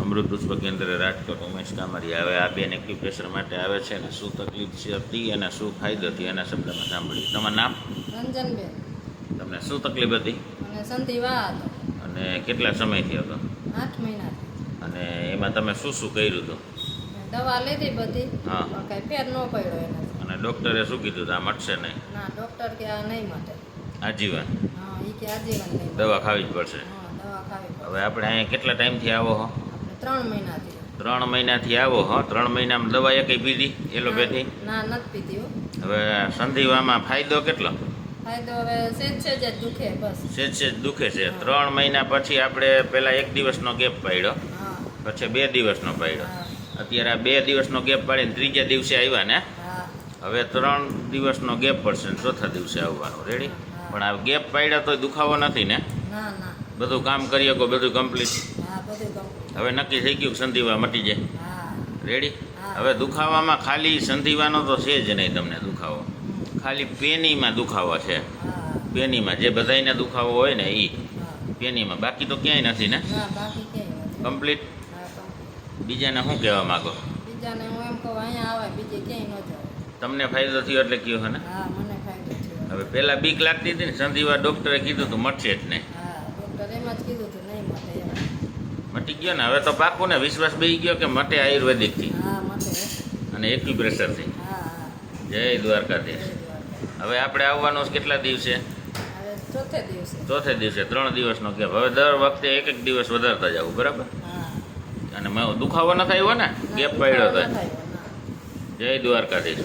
અમૃત પુષ્પ કેન્દ્ર રાજકોટ ઉમેશ કામરિયા. હવે આ બેન એક્યુપ્રેશર માટે આવે છે ને શું તકલીફ હતી અને શું ફાયદો હતી એના શબ્દમાં સાંભળ્યું. તમારું નામ? રંજનબેન. તમને શું તકલીફ હતી અને સંધિવા હતો. અને કેટલા સમયથી હતો? 8 મહિના. અને એમાં તમે શું શું કર્યું હતું? દવા લીધી બધી. હા. પણ કાંઈ ફેર ન પડ્યો એનાથી. અને ડૉક્ટરે શું કીધું હતું? આ મટશે નહીં? ના, ડૉક્ટર કે આ નહીં માટે. આજીવન હા, એ કે આજીવન નહીં. દવા ખાવી જ પડશે. હા, દવા ખાવી પડે. હવે આપણે અહીંયા કેટલા ટાઈમથી આવો હો? આપણે 3 મહિનાથી. 3 મહિનાથી આવો હો. 3 મહિનામાં દવા એકઈ પીધી એલોપેથી? ના, નથી પીધી હો. હવે સંધિવામાં ફાયદો કેટલો? ફાયદો હવે સેજ જ દુખે બસ. સેજ દુખે છે. 3 મહિના પછી આપણે પહેલાં 1 દિવસનો ગેપ પાડ્યો, હા. પછી 2 દિવસનો પાડ્યો. હા. અત્યારે આ 2 દિવસનો ગેપ પાડીને ત્રીજા દિવસે આવ્યા ને? હા. હવે 3 દિવસનો ગેપ પડશે ને ચોથા દિવસે આવવાનું. રેડી? હા. પણ આ ગેપ પાડ્યા તો દુખાવો નથી ને? ના ના. બધું કામ કરી શકો, બધું કમ્પ્લીટ. હા, બધું કમ્પ્લીટ. હવે નક્કી થઈ ગયું કે સંધિવા મટી જાય. હા. રેડી? હા. હવે દુખાવામાં ખાલી સંધિવાનો તો છે જ નહીં તમને દુખાવો. ખાલી પેનીમાં દુખાવો છે. હા. પેનીમાં જે બધાયને દુખાવો હોય ને એ હા. પેનીમાં, બાકી તો ક્યાંય નથી ને? ના, બાકી ક્યાંય નથી. કમ્પ્લીટ. હા, કમ્પ્લીટ. બીજાને શું કહેવા માગો? બીજાને હું એમ કહું અહીંયા આવે, બીજે ક્યાંય ન જાવ. તમને ફાયદો થયો એટલે કયો હે ને? હા, મને ફાયદો થયો. હવે પહેલાં બીક લાગતી હતી ને, સંધિવા ડૉક્ટરે કીધું હતું મટશે જ નહીં. હા, ડૉક્ટર એમ જ કીધું હતું નહીં માટે એમ. મટી ગયો ને? હવે તો પાકું ને? વિશ્વાસ બેસી ગયો કે મટે આયુર્વેદિકથી હા, માટે. અને એક્યુપ્રેશરથી? હા. હા. જય દ્વારકાધીશ. હવે આપણે આવવાનું કેટલા દિવસે? હવે ચોથે દિવસે. ચોથે દિવસે. 3 દિવસનો ગેપ. હવે દર વખતે 1 દિવસ વધારતા જવું, બરાબર? હા. અને દુખાવો ન થાય ને? ગેપ પાડ્યો તો. ના થાય, ના. જય દ્વારકાધીશ.